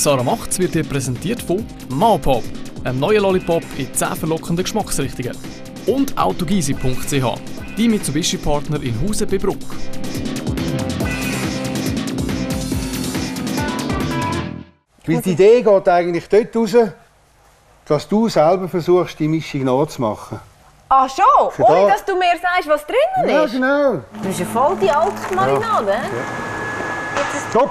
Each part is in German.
Sarah Macht's wird dir präsentiert von Maopop, einem neuen Lollipop in 10 verlockenden Geschmacksrichtungen. Und autogysi.ch, die Mitsubishi-Partner in Hausen bei Bruck. Weil die Idee geht eigentlich dort raus, dass du selber versuchst, die Mischung nachzumachen. Ah schon? Ohne dass du mir sagst, was drinnen ist? Ja, genau. Das ist ja voll die alte Marinade. Ja. Stopp!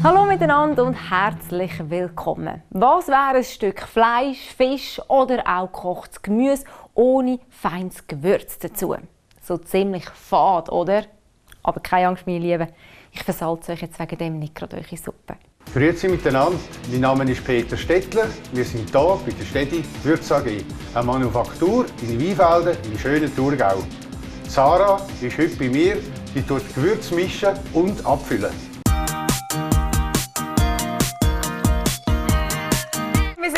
Hallo miteinander und herzlich willkommen. Was wäre ein Stück Fleisch, Fisch oder auch gekochtes Gemüse ohne feines Gewürz dazu? So ziemlich fad, oder? Aber keine Angst, meine Lieben, ich versalze euch jetzt wegen dem nicht gerade eure Suppe. Grüezi miteinander, mein Name ist Peter Stettler. Wir sind hier bei der Stedi Gewürz AG, eine Manufaktur in Weinfelden im schönen Thurgau. Sarah ist heute bei mir, die tut Gewürz mischen und abfüllen. Wir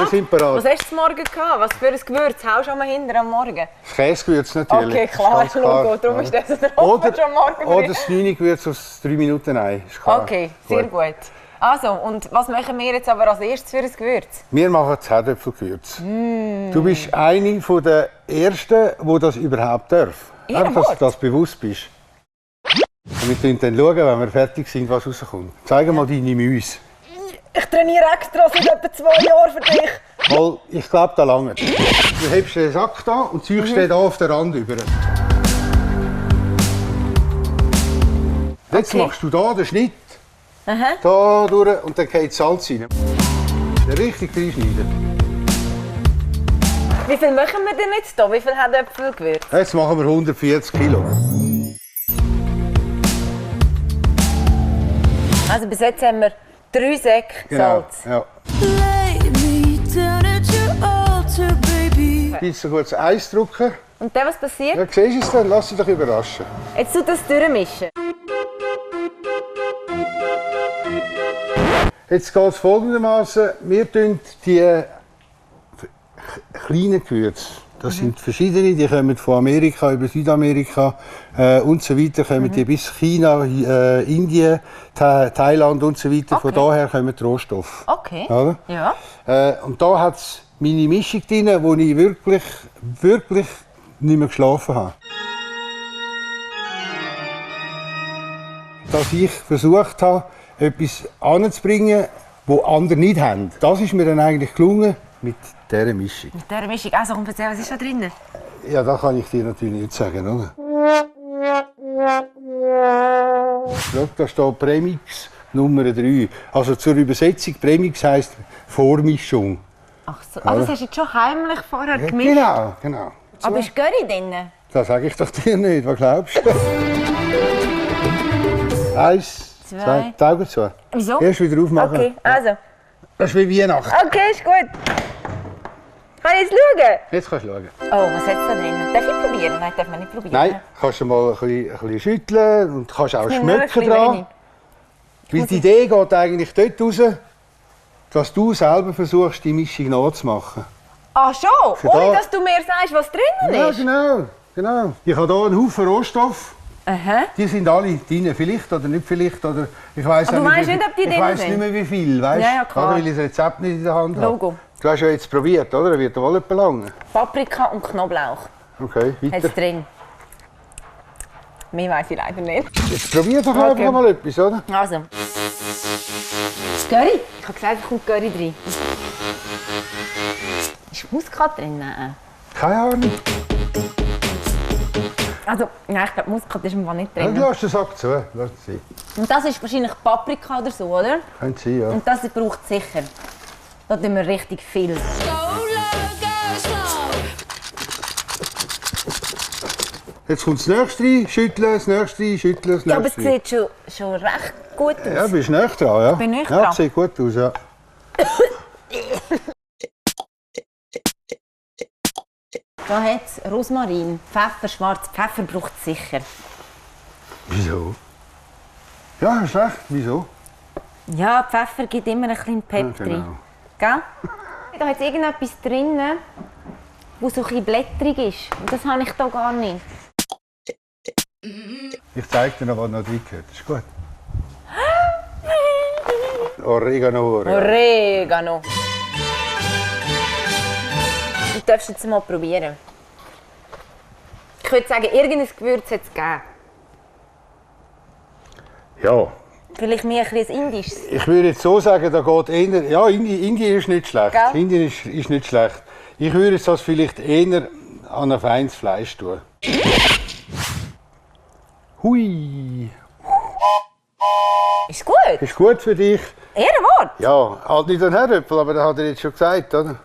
sind bereit. Was hast du morgen gehabt? Was für ein Gewürz haust du am hinten am Morgen? Das Käsegewürz natürlich. Okay, klar, Logo. Darum ist das der Ofen schon morgen. Oder das 9-Gewürz aus 3 Minuten ein. Okay, sehr gut. Also, und was machen wir jetzt aber als erstes für ein Gewürz? Wir machen das Herdöpfelgewürz. Du bist eine der Ersten, die das überhaupt darf. Einfach, dass du das bewusst bist. Und wir schauen dann, wenn wir fertig sind, was rauskommt. Zeig mal deine Müsse. Ich trainiere extra seit etwa 2 Jahren für dich. Weil ich glaube, da lange. Du hebst den Sack da und ziehst den hier auf den Rand über. Jetzt machst du hier den Schnitt. Da durch und dann geht das Salz rein. Richtig reinschneiden. Wie viel machen wir denn jetzt hier? Wie viel hat Äpfelgewürz? Jetzt machen wir 140 Kilo. Also bis jetzt haben wir 3 Säcke Salz. Ja. Ein bisschen kurz Eis drücken. Und dann was passiert? Ja, siehst du es dann? Lass dich doch überraschen. Jetzt tut das durchmischen. Jetzt geht es folgendermaßen: Wir tun die kleinen Gewürze. Das sind verschiedene, die kommen von Amerika über Südamerika und so weiter, kommen die bis China, Indien, Thailand und so weiter. Von daher kommen die Rohstoffe. Okay. Oder? Ja. Und da hat es meine Mischung drin, wo ich wirklich nicht mehr geschlafen habe. Dass ich versucht habe, etwas anzubringen, was andere nicht haben. Das ist mir dann eigentlich gelungen mit dieser Mischung. Mit dieser Mischung. Also, komm, erzähl, was ist da drin? Ja, das kann ich dir natürlich nicht sagen, oder? Schau, da steht Premix Nummer 3. Also zur Übersetzung, Premix heisst Vormischung. Ach so, aber das hast du jetzt schon heimlich vorher gemischt? Genau. Aber ist Curry drin? Das sage ich doch dir nicht, was glaubst du? 1, 2, die Augen zu. Wieso? Erst wieder aufmachen. Okay, also. Das ist wie Weihnachten. Okay, ist gut. Kann ich jetzt schauen? Jetzt kannst du schauen. Oh, was hat es da drin? Darf ich probieren? Nein, darf man nicht probieren. Nein, kannst du mal ein bisschen schütteln und kannst auch schmecken dran. Weil die Idee geht eigentlich dort raus, dass du selber versuchst, die Mischung nachzumachen. Ah schon? Ohne dass du mir sagst, was drinnen ist? Ja, genau. Ich habe hier einen Haufen Rohstoff. Die sind alle drin, vielleicht oder nicht vielleicht. Oder ich weiss aber du weißt nicht, ob die drin sind? Ich weiss nicht mehr wie viel, weißt? Ja, klar. Weil ich das Rezept nicht in der Hand habe. Logo. Du hast ja jetzt probiert, oder? Er wird wohl etwas lange. Paprika und Knoblauch. Okay, weiter. Hat's drin. Mehr weiss ich leider nicht. Jetzt probier doch einfach mal etwas, oder? Also. Curry? Ich habe gesagt, es kommt Curry drin. Ist Muskat drin? Nein. Keine Ahnung. Also, nein, ich glaube, Muskat ist im Fall nicht drin. Ja, lass den Sack zu. Lass es sein. Und das ist wahrscheinlich Paprika oder so, oder? Könnte sein, ja. Und das braucht es sicher. Da tun wir richtig viel. Jetzt kommt das nächste rein, schütteln, das nächste rein, schütteln, das nächste. Ja, aber es sieht schon recht gut aus. Ja, bist näher dran, ja? Bin ich ja, dran? sieht gut aus, ja. Da hat es Rosmarin, Pfeffer, schwarz Pfeffer braucht es sicher. Wieso? Ja, hast recht, wieso? Ja, Pfeffer gibt immer ein bisschen Pep Ja, genau. drin. Gell? Da hat irgendetwas drin, das so ein bisschen blättrig ist. Und das habe ich hier gar nicht. Ich zeige dir noch, was noch drin gehört. Ist gut. Oregano. Oregano. Du darfst jetzt mal probieren. Ich würde sagen, irgendein Gewürz hat es gegeben. Ja. Vielleicht mehr ein bisschen indisches. Ich würde jetzt so sagen, da geht eher... Ja, Indien ist nicht schlecht. Gell? Indien ist nicht schlecht. Ich würde jetzt das vielleicht eher an ein feines Fleisch tun. Hui. Ist gut. Ist gut für dich. Ehrenwort. Ja, halt nicht ein Herdöpfel, aber das hat er jetzt schon gesagt, oder?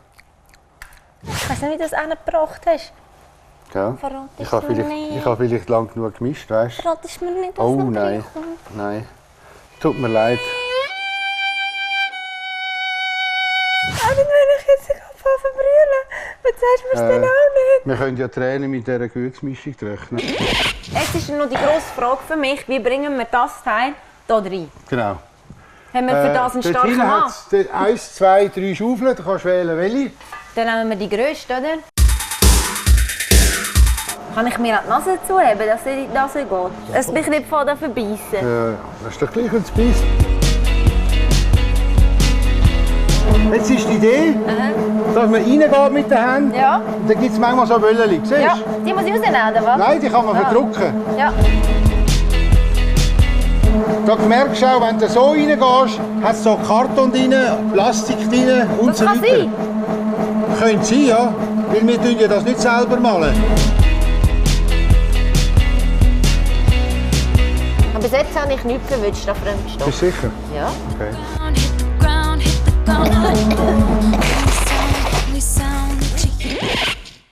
Ich weiß nicht, wie du das angebracht hast. Ja. Verratest Ich habe mir vielleicht, nicht. ich habe vielleicht lang genug gemischt, weißt du? Verratest mir nicht, was Oh noch nein, reinkommt. nein. Tut mir leid. Aber wenn ich jetzt verbrüllen, was sagst du mir denn auch nicht? Wir können ja Tränen mit dieser Gewürzmischung rechnen. Jetzt ist noch die grosse Frage für mich, wie bringen wir das Teil hier rein? Genau. Haben wir für das einen dort starken hinten Mann? hat's 1, 2, 3 Schaufeln, du kannst wählen welche. Dann nehmen wir die grösste, oder? Kann ich mir an die Nase dazu haben, dass ich in die Nase geht? Dass mich nicht von verbeissen. Das ist doch gleich ein Biss. Jetzt ist die Idee, dass man reingeht mit den Händen. Ja. Und dann gibt es manchmal so Wöllen, siehst du? Ja, die muss ich rausnehmen, oder was? Nein, die kann man verdrucken. Ja. Da merkst du auch, wenn du so reingehst, hat es so Karton drin, Plastik drin und Das so kann weiter. sein. Könnte sein, ja. Weil wir tun ja das nicht selber malen. Aber bis jetzt habe ich nichts verwünscht an Fremdstoff. Bist du sicher? Ja. Okay.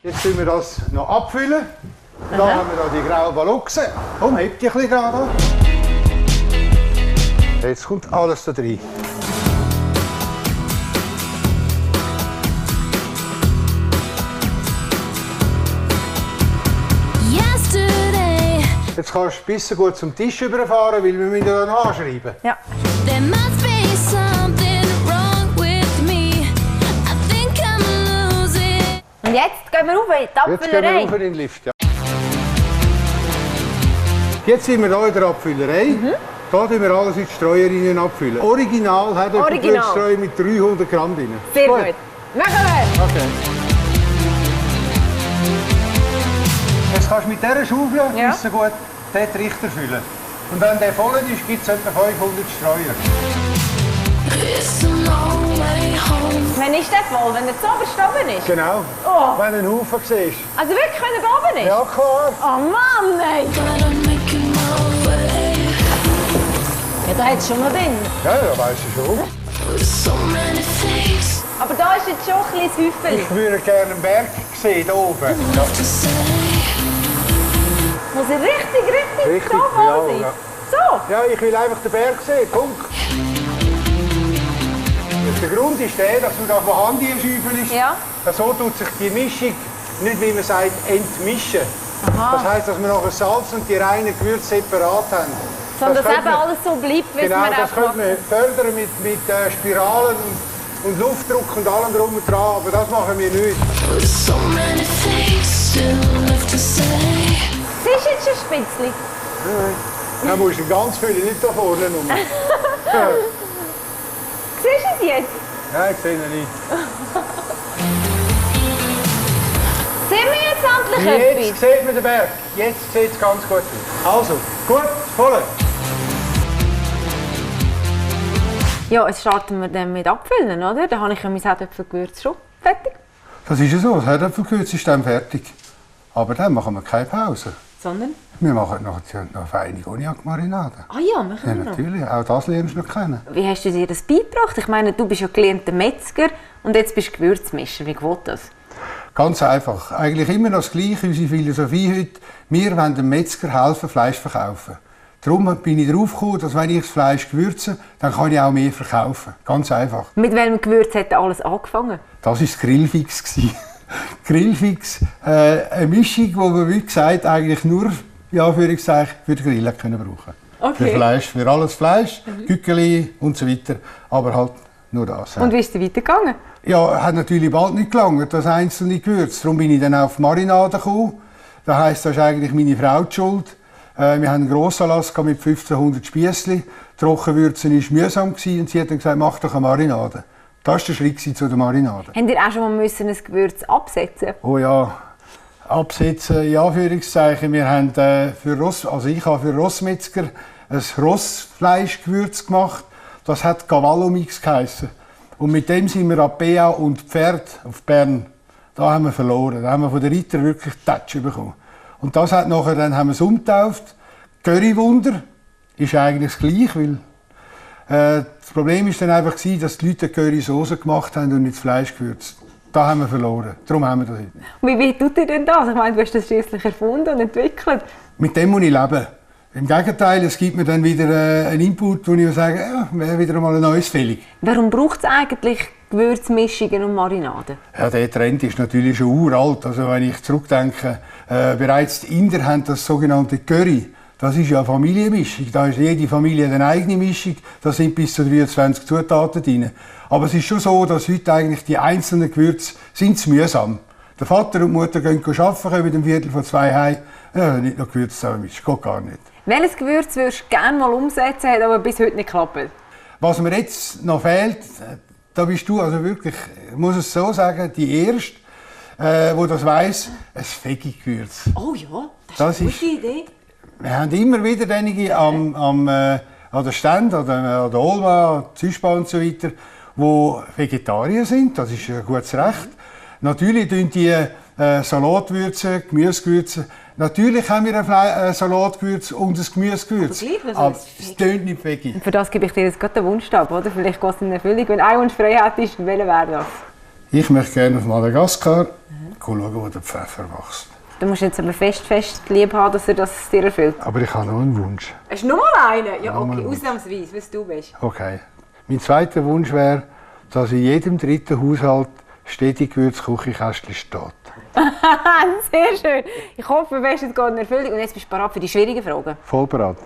Jetzt tun wir das noch abfüllen. Da haben wir da die grauen Balloxen. Komm, heb die ein bisschen gerade an. Jetzt kommt alles da drin. Jetzt kannst du bis gut zum Tisch überfahren, weil wir müssen ja noch anschreiben. Ja. There must be something wrong with me. I think I'm losing. Und jetzt gehen wir rauf in die Jetzt gehen wir Abfüllerei. rauf in den Lift. Ja. Jetzt sind wir hier in der Abfüllerei. Hier tun wir alles in die Streuer rein abfüllen. Original hat er Original. Streuer mit 300 Gramm drin. Sehr gut. Machen wir! Okay. Jetzt kannst du mit dieser Schaufel Ja. so gut den Trichter füllen. Und wenn der voll ist, gibt es etwa 500 Streuer. It's a long way home. Wann ist der voll? Wenn der zu oberst oben ist? Genau. Oh. Wenn du einen Haufen siehst. Also wirklich, wenn er oben ist? Ja, klar. Oh Mann, ey! But I'm making my way. Ja, da hat es schon noch drin. Ja, ja, weißt du schon. With so many things Aber da ist jetzt schon ein bisschen Häufchen. Ich würde gerne einen Berg sehen, hier oben. Ja. to say. Muss er richtig Richtig, so voll ja, sein? ja. So? Ja, ich will einfach den Berg sehen. Punkt. Der Grund ist der, dass du da von Hand schäufelst. Ja. So tut sich die Mischung nicht, wie man sagt, entmischen. Das heisst, dass wir noch das Salz und die reinen Gewürze separat haben. Sondern dass könnte eben man- alles so bleibt, wie es Genau, mir das auch könnte man fördern mit Spiralen und Luftdruck und allem drum und dran, aber das machen wir nicht. With so many things still left to say. Siehst du jetzt schon Spitzli? Dann musst du ganz viel, nicht da vorne rum. Siehst du es jetzt? Nein, ich sehe ihn nicht. Sehen wir jetzt endlich Jetzt etwas? sieht man den Berg. Jetzt sieht es ganz gut aus. Also, gut, voll. Ja, jetzt starten wir dann mit Abfüllen, oder? Dann habe ich ja mein Herdöpfelgewürz schon fertig. Das ist ja so, das Herdöpfelgewürz ist dann fertig. Aber dann machen wir keine Pause. Sondern? Wir machen noch eine feine Cognac-Marinade. Ah ja, machen Ja, wir noch. natürlich, auch das lernst du noch kennen. Wie hast du dir das beigebracht? Ich meine, du bist ja gelernter Metzger und jetzt bist du Gewürzmischer. Wie geht das? Ganz einfach. Eigentlich immer noch das Gleiche, unsere Philosophie heute. Wir wollen dem Metzger helfen, Fleisch zu verkaufen. Darum bin ich darauf gekommen, dass wenn ich das Fleisch gewürze, dann kann ich auch mehr verkaufen. Ganz einfach. Mit welchem Gewürz hat alles angefangen? Das war das Grillfix. Grillfix, eine Mischung, die wir, wie gesagt, eigentlich nur ja, für den Grillen können brauchen. Okay. Für alles Fleisch, Gückeli und so weiter. Aber halt nur das. Und wie ist es weitergegangen? Ja, hat natürlich bald nicht gelangt, das einzelne Gewürz. Darum bin ich dann auf Marinade gekommen. Das heisst, das ist eigentlich meine Frau die Schuld. Wir haben einen Grossanlass mit 1500 Spiessli. Trockenwürzen war mühsam und sie hat dann gesagt, mach doch eine Marinade. Das war der Schritt zu der Marinade. Habt ihr auch schon mal ein Gewürz absetzen? Oh ja, absetzen, in Anführungszeichen. Wir haben ich habe für Rossmetzger ein Rossfleischgewürz gemacht. Das hat Cavallo-Mix geheissen. Und mit dem sind wir ab BA und Pferd auf Bern. Da haben wir verloren. Da haben wir von den Rittern wirklich Touch bekommen. Und das hat nachher, dann haben wir es umgetauft. Currywunder ist eigentlich das Gleiche, weil das Problem war dann einfach, dass die Leute Currysoße gemacht haben und nicht das Fleisch gewürzt. Da haben wir verloren. Darum haben wir das nicht. Wie tut ihr denn das? Ich meine, du hast das schliesslich erfunden und entwickelt. Mit dem muss ich leben. Im Gegenteil, es gibt mir dann wieder einen Input, wo ich sage, ja, wäre wieder mal ein neues fällig. Warum braucht es eigentlich Gewürzmischungen und Marinaden? Ja, der Trend ist natürlich schon uralt. Also wenn ich zurückdenke, bereits die Inder haben das sogenannte Curry. Das ist ja eine Familienmischung. Da ist jede Familie eine eigene Mischung. Da sind bis zu 23 Zutaten drin. Aber es ist schon so, dass heute eigentlich die einzelnen Gewürze sind mühsam. Der Vater und die Mutter gehen arbeiten, kommen um 1:45 heim. Ja, nicht noch Gewürze zusammenmischen, geht gar nicht. Welches Gewürz würdest du gerne mal umsetzen, hat aber bis heute nicht geklappt? Was mir jetzt noch fehlt, da bist du also wirklich, ich muss es so sagen, die Erste, die das weiss, ein Veggie-Gewürz. Oh ja, das ist eine gute Idee. Wir haben immer wieder einige an der Stand, an der Olma, Züspa und so weiter, die Vegetarier sind. Das ist ein gutes Recht. Natürlich tun die Salatgewürze, Gemüsegewürze. Natürlich haben wir ein Salatgewürz und ein Gemüsegewürz. Aber es tönt nicht Veggie. Und für das gebe ich dir jetzt gerade den Wunschstab, oder? Vielleicht geht es in Erfüllung. Wenn ein Wunsch frei hättest, welcher wäre das? Ich möchte gerne auf Madagaskar schauen, wo der Pfeffer wächst. Du musst jetzt aber fest lieb haben, dass er das dir erfüllt. Aber ich habe noch einen Wunsch. Hast du noch mal einen? Ja, Noch mal okay, einen. ausnahmsweise, was du bist. Okay. Mein zweiter Wunsch wäre, dass in jedem dritten Haushalt stetig Gewürzküchenkästchen steht. Sehr schön. Ich hoffe, es geht in Erfüllung. Und jetzt bist du bereit für die schwierigen Fragen. Voll bereit.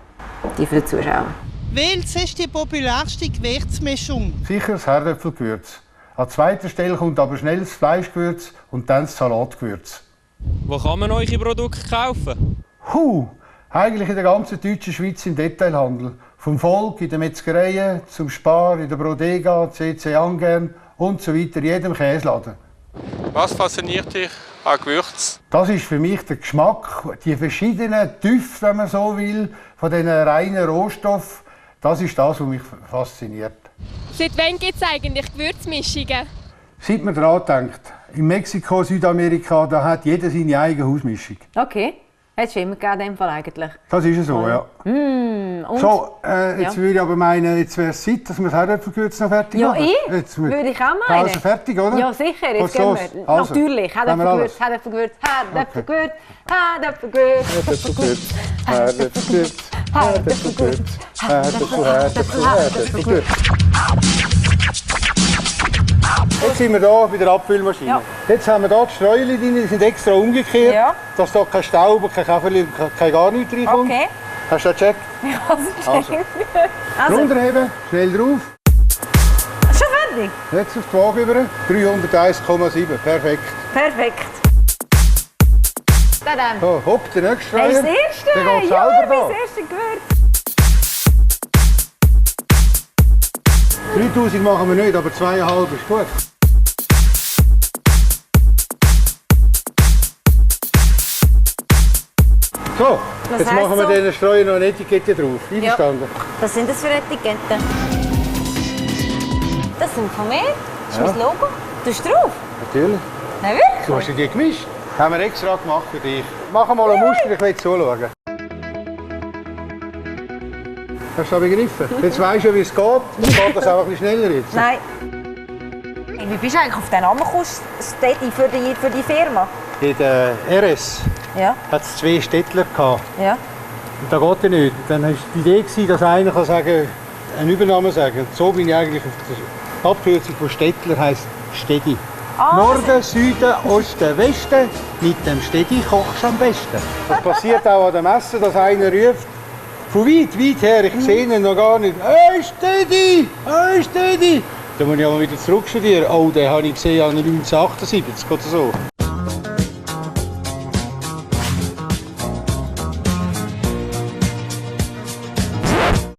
Die für die Zuschauer. Welches ist die populärste Gewürzmischung? Sicher das Herdöpfelgewürz. An zweiter Stelle kommt aber schnell das Fleischgewürz und dann das Salatgewürz. Wo kann man eure Produkte kaufen? Eigentlich in der ganzen deutschen Schweiz im Detailhandel. Vom Volk, in den Metzgereien, zum Spar, in der Brodega, CC Angern und so weiter, in jedem Käseladen. Was fasziniert dich an Gewürz? Das ist für mich der Geschmack, die verschiedenen Düfte, wenn man so will, von diesen reinen Rohstoffen. Das ist das, was mich fasziniert. Seit wann gibt es eigentlich Gewürzmischungen? Seit man daran denkt, in Mexiko, Südamerika, da hat jeder seine eigene Hausmischung. Okay. Hat es schon immer gegeben, in dem Fall eigentlich. Das ist ja so, ja. Und? So, jetzt würde ich aber meinen, jetzt wäre es Zeit, dass wir das Herdöpfelgewürz noch fertig Ja, machen. ich würde ich auch meinen. Also fertig, oder? Ja, sicher. Jetzt Geht's gehen los? wir. Also, Natürlich. haben wir alles? Herdöpfelgewürz, Herdöpfelgewürz, Herdöpfelgewürz, Herdöpfelgewürz. Herdöpfelgewürz, Herdöpfelgewürz. Jetzt sind wir hier bei der Abfüllmaschine. Ja. Jetzt haben wir hier die Sträuchen drin, die sind extra umgekehrt, Ja. dass hier kein Staub, kein Käferli, kein gar nichts reinkommt. Okay. Hast du das gecheckt? Ja, das Also. Also, Runterheben, schnell drauf. schon fertig? Jetzt auf die Waage über. 301,7. Perfekt. Perfekt. Tadam. So, hopp, der nächste Streuer. Das ist das erste. Der geht Ja, selber mein da. erstes Gewürz. 3000 machen wir nicht, aber 2,5 ist gut. So, Das jetzt heisst machen wir so- den Streuer noch eine Etikette drauf. Einverstanden? Was sind das für Etiketten? Das sind von mir. Das ist Ja. mein Logo. Du bist drauf. Natürlich. Nein, wirklich? Du hast dir die gemischt. Haben wir extra gemacht für dich. Mach mal eine Muster, ich will zuschauen. Hast du das begriffen? Jetzt weisst du, wie es geht. Dann geht das auch ein bisschen schneller jetzt. Nein. Hey, wie bist du eigentlich auf den Namen gekommen, Steady, für die Firma? In der RS Ja, hat es 2 Städtler gehabt. ja. Und das geht ja nicht. Dann war die Idee, dass einer kann sagen, einen Übernamen sagen. Und so bin ich eigentlich auf der Abkürzung von Städtler heisst Stedi. Norden, Süden, Osten, Westen. Mit dem Stedi kochst du am besten. Das passiert auch an der Messe, dass einer ruft, Von weit her, ich sehe ihn noch gar nicht. Hey Steady! Hey Steady! Da muss ich aber wieder zurückstudieren. Oh, den habe ich gesehen an 1978 oder so.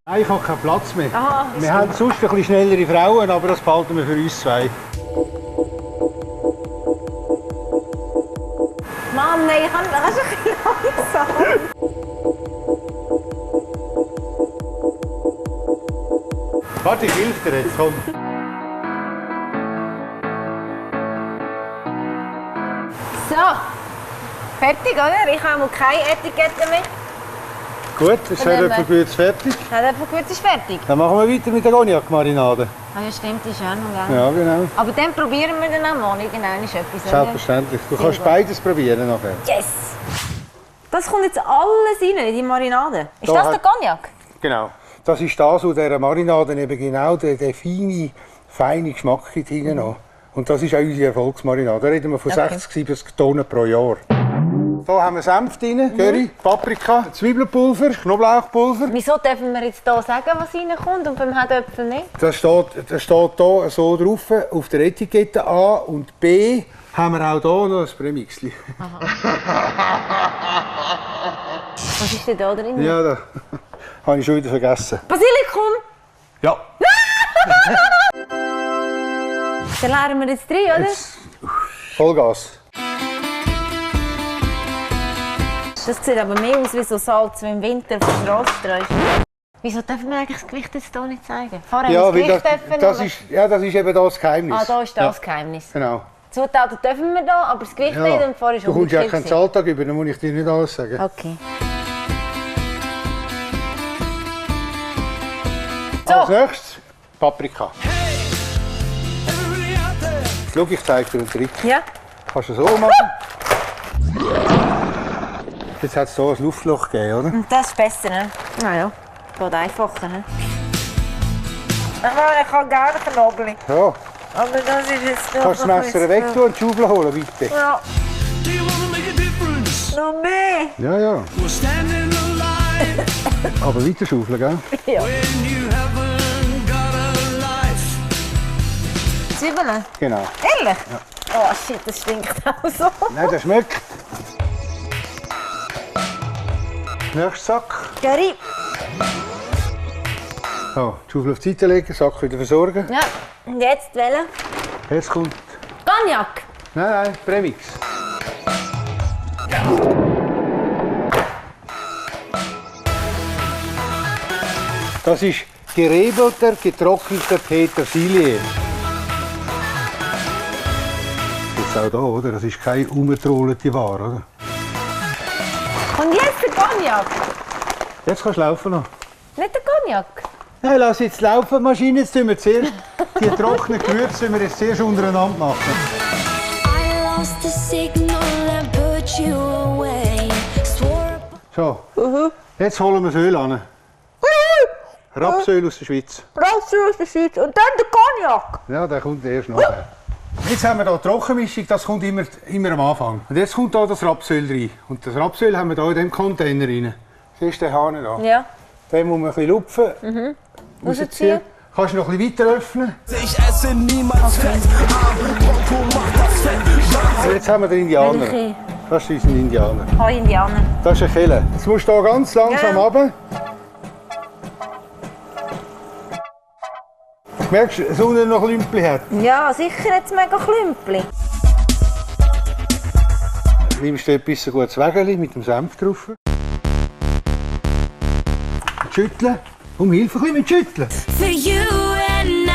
Nein, ich habe keinen Platz mehr. Aha, wir haben sonst ein bisschen schnellere Frauen, aber das behalten wir für uns zwei. Mann, nein, ich kann ein bisschen langsam. Warte, ich helfe dir jetzt, komm. So, fertig, oder? Ich habe keine Etikette mehr. Gut, ist Dann etwa gut fertig. Ja, der Verkürz ist fertig. Dann machen wir weiter mit der Cognac-Marinade. Ah, ja, stimmt, die ist auch noch, gell? Ja, genau. Aber dann probieren wir dann auch mal irgendwann etwas. Oder? Selbstverständlich. Du Sehr kannst gut. beides probieren nachher. Yes! Das kommt jetzt alles rein in die Marinade. Ist Da das hat- der Cognac? Genau. Das ist das, was dieser Marinade eben genau der feine Geschmack gibt hinten noch. Und das ist auch unsere Erfolgsmarinade. Da reden wir von 60, 70 Tonnen pro Jahr. Hier haben wir Senf drin, Curry, Paprika, Zwiebelpulver, Knoblauchpulver. Wieso dürfen wir jetzt hier sagen, was reinkommt und beim Herdöpfel nicht? Das steht hier so drauf, auf der Etikette A und B haben wir auch hier noch ein Premixli. Was ist denn da drin? Ja, da habe ich schon wieder vergessen. Basilikum! Ja. Dann leeren wir jetzt rein, oder? Jetzt Vollgas. Das sieht aber mehr aus wie so Salz, wie im Winter auf der Straße streust. Wieso dürfen wir eigentlich das Gewicht jetzt hier nicht zeigen? Vorher Ja, haben wir weil das das, Gewicht dürfen, das, aber- ist, ja, das ist eben das Geheimnis. Ah, da ist das Ja, Geheimnis. genau. Zutaten dürfen wir da, aber das Gewicht nicht Ja. und vorher ist Du kommst ja keinen umgekehrt. Zahltag über, dann muss ich dir nicht alles sagen. Okay. Als nächstes Paprika. Schau, ich zeige dir einen Trick. Ja? Kannst du so machen. Jetzt hat es hier ein Luftloch gegeben, oder? Und das ist besser, ne? Naja, geht einfacher, ne? Ich habe gerne Knoblauch. Ja. Aber das ist jetzt noch Kannst du das Messer weg tun und die Schaufel holen, bitte? Ja. Noch mehr? Ja, ja. Aber weiter schaufeln, gell? Ja. Zwiebeln? Genau. Ehrlich? Ja. Oh shit, das stinkt auch so. Nein, das schmeckt. Nächster Sack. Curry. So, die Schaufel auf die Seite legen, Sack wieder versorgen. Ja. Und jetzt welchen? Jetzt kommt... Cognac. Nein, Premix. Das ist gerebelter, getrockneter Petersilie. Jetzt auch hier, oder? Das ist keine umgetrollte Ware, oder? Und jetzt der Cognac. Jetzt kannst du laufen noch. Nicht der Cognac. Nein, lass jetzt laufen, die Maschine. Jetzt tun wir zuerst die trockenen Gewürze müssen wir jetzt zuerst untereinander machen. I lost the signal and put you away. Swore So, jetzt holen wir das Öl an. Rapsöl aus der Schweiz. Rapsöl aus der Schweiz. Und dann der Cognac. Ja, der kommt erst nachher. Jetzt haben wir hier die Trockenmischung, das kommt immer am Anfang. Und jetzt kommt hier das Rapsöl rein. Und das Rapsöl haben wir hier in diesem Container rein. Siehst du den Hahn hier? Ja. Den muss man ein bisschen lupfen. Rausziehen. Kannst du noch ein bisschen weiter öffnen. Ich esse niemals Fett, aber Porto macht das Fett. Und jetzt haben wir den Indianer. Welche? Das ist unser Indianer. Hi Indianer. Das ist ein Kelle. Jetzt musst du hier ganz langsam Ja. runter. Merkst du, dass unten noch Klümpel hat? Ja, sicher jetzt mega Klümpli. Nimmst du etwas ein gutes Wägeli mit dem Senf drauf. Schütteln. Um Hilfe ein bisschen mit Schütteln. for you and I.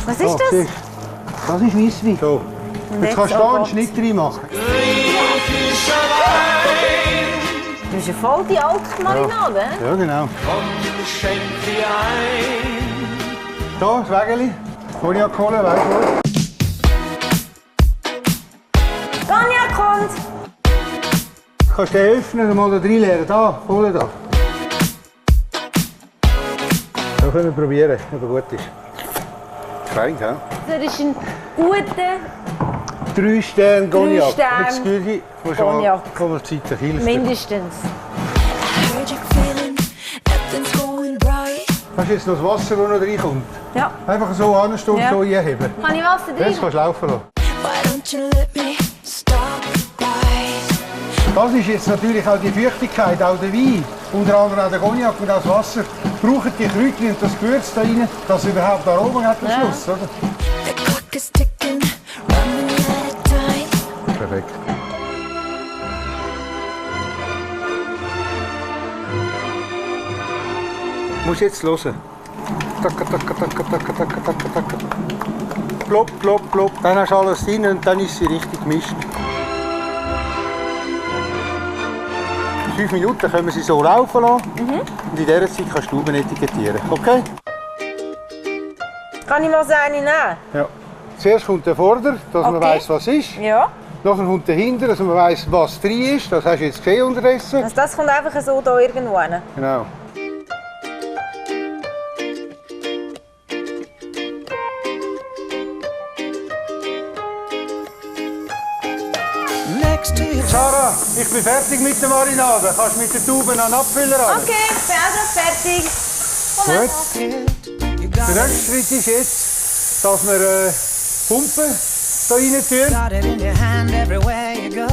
Was ist So, das? siehst du? Das ist Weisswein. So. Jetzt kannst du oh hier einen Gott. Schnitt reinmachen. Das ist ja voll die alte Marinade. hä? Ja, genau. Da, das Wägeli. Cognac holen, weißt du was? Cognac kommt. Kannst du den öffnen und mal da reinleeren. Da, holen da. Da können wir probieren, ob er gut ist. Fein, gell? Das ist ein guter 3 Sterne Cognac. Sterne Excuse, musst du mal Cognac. komm mal die Seite hilft dir. mindestens. Das ist jetzt noch das Wasser, das noch reinkommt. Ja. Einfach so anstehen und Ja. so einheben. Kann ich Wasser drin? Jetzt kannst du laufen lassen. Why don't you let me stop by? Das ist jetzt natürlich auch die Feuchtigkeit, auch der Wein, unter anderem auch der Cognac und auch das Wasser, brauchen die Kräutchen und das Gewürz da rein, dass es überhaupt Aromen hat am Schluss, oder? The clock is ticking, running out of time. Perfekt. Du musst jetzt hören. Taka, taka, taka, taka, taka, taka, taka. Plopp, plopp, plopp. Dann hast du alles drin und dann ist sie richtig gemischt. 5 Minuten können wir sie so laufen lassen. Und in dieser Zeit kannst du die Stuben etikettieren. Okay? Kann ich mal so eine nehmen? Ja. Zuerst kommt der Vorder, dass man Okay. weiss, was ist. Ja. Nachher kommt der Hinter, dass man weiss, was drin ist. Das hast du jetzt gesehen unterdessen. Also das kommt einfach so hier irgendwo hin. Genau. Sarah, ich bin fertig mit der Marinade. Kannst du mit den Tauben an den Abfüller ran? Okay, ich bin auch fertig. Gut. Der nächste Schritt ist jetzt, dass wir Pumpen da rein tun. Got it in your hand everywhere you go,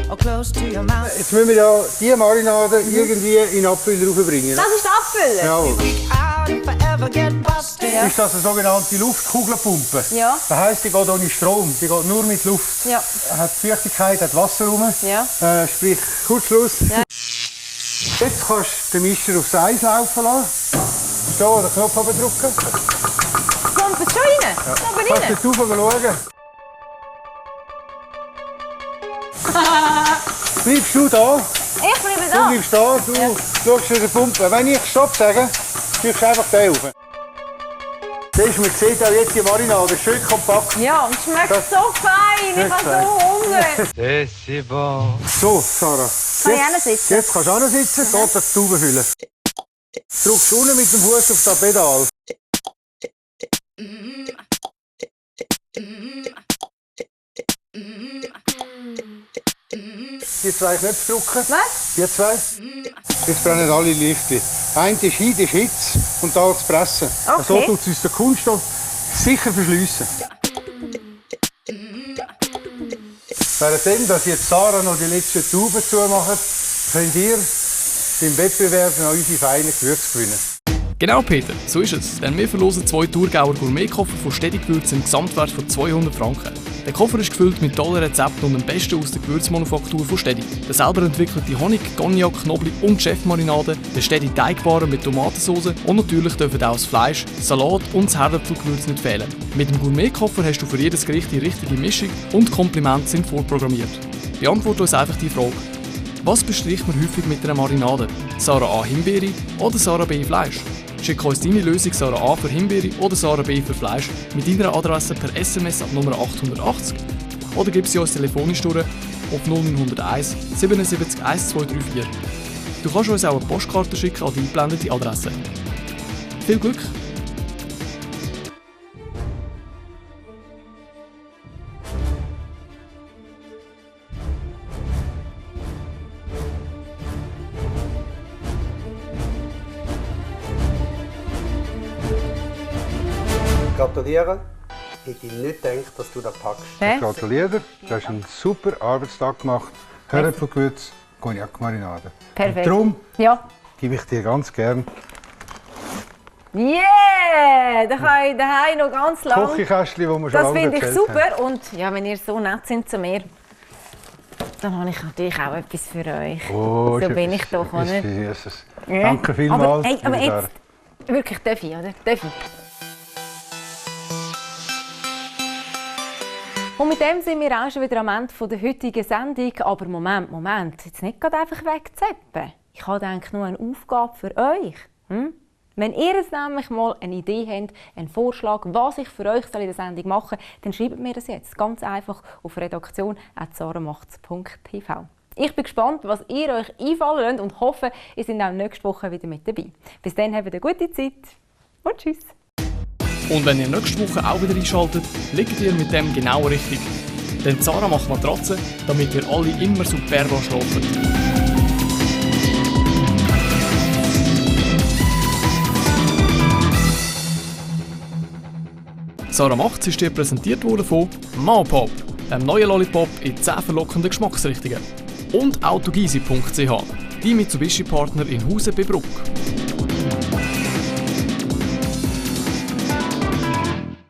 or close to your mouth. Jetzt müssen wir ja diese Marinade irgendwie in den Abfüller raufbringen. Das ist der Abfüller? Jawohl. Out if I ever get busted. Das ist das eine sogenannte Luftkugelpumpe. Ja. Das heisst, die geht ohne Strom, die geht nur mit Luft. Ja. Hat Feuchtigkeit, hat Wasser rum. Ja. Sprich Kurzschluss. Ja. Jetzt kannst du den Mischer aufs Eis laufen lassen. So, den Knopf drücken. Kommt es schon rein? Ja. Kannst du jetzt schauen. Bleibst du da? Ich bleibe Du da. bleibst da, du schaust in die Pumpe. Wenn ich Stopp sage, drückst du einfach den auf. Siehst du, man sieht auch jetzt die Marinade, schön kompakt. Ja, und es schmeckt Das- so fein. Ich habe so Hunger. So, Sarah. Kann ich hinsitzen? Jetzt kannst du hinsitzen, geht das Tauben füllen. Drückst unten mit dem Fuß auf das Pedal. Die 2 Knöpfe drücken. Was? Die 2. Jetzt brennen alle Lichter. Eins ist Heat, ist Hitze und da das Pressen. Okay. So tut es uns der Kunststoff sicher verschliessen. Währenddem, dass jetzt Sarah noch die letzten Tauben zumacht, könnt ihr im Wettbewerb noch unsere feinen Gewürze gewinnen. Genau, Peter, so ist es. Denn wir verlosen 2 Thurgauer Gourmet-Koffer von Steady Gewürze im Gesamtwert von 200 Franken. Der Koffer ist gefüllt mit tollen Rezepten und dem Besten aus der Gewürzmanufaktur von Steady. Der selber entwickelte Honig, Cognac, Knoblauch und Chefmarinade, der Steady Teigwaren mit Tomatensauce und natürlich dürfen auch das Fleisch, Salat und das Herdöpfelgewürz nicht fehlen. Mit dem Gourmet-Koffer hast du für jedes Gericht die richtige Mischung und Komplimente sind vorprogrammiert. Beantworte uns einfach die Frage: Was bestreicht man häufig mit einer Marinade? Sarah A. Himbeere oder Sarah B. Fleisch? Schick uns deine Lösung Sarah A für Himbeere oder Sarah B für Fleisch mit deiner Adresse per SMS ab Nummer 880 oder gib sie uns telefonisch durch auf 0901 77 1234. Du kannst uns auch eine Postkarte schicken an die eingeblendete Adresse. Viel Glück! Gratuliere. Ich hätte nicht gedacht, dass du das packst. Hä? Gratuliere dir, du hast einen super Arbeitstag gemacht. Herdöpfelgewürz, Cognac-Marinade. Perfekt. Und darum Ja. gebe ich dir ganz gern Yeah! Da kann ich daheim noch ganz lange. Kochikästchen, die wir schon Das lange finde ich erzählt haben. super. Und ja, wenn ihr so nett sind zu mir, dann habe ich natürlich auch etwas für euch. Oh, So ist bin etwas- ich doch, etwas oder? Süßes. Ja. Danke vielmals. Aber, hey, aber liebe jetzt, wirklich, darf ich, oder? Darf ich? Und mit dem sind wir auch schon wieder am Ende der heutigen Sendung. Aber Moment, jetzt nicht gerade einfach wegzappen. Ich habe eigentlich nur eine Aufgabe für euch. Wenn ihr jetzt nämlich mal eine Idee habt, einen Vorschlag, was ich für euch in der Sendung machen soll, dann schreibt mir das jetzt ganz einfach auf redaktion@saramachts.tv. Ich bin gespannt, was ihr euch einfallen lasst und hoffe, ihr seid auch nächste Woche wieder mit dabei. Bis dann habt eine gute Zeit und tschüss. Und wenn ihr nächste Woche auch wieder einschaltet, liegt ihr mit dem genau richtig. Denn Sarah macht Matratzen, damit ihr alle immer super schlafen. Sarah Macht's ist dir präsentiert worden von Maopop, dem neuen Lollipop in 10 verlockenden Geschmacksrichtungen. Und autogysi.ch, die Mitsubishi-Partner in Hausen bei Bruck.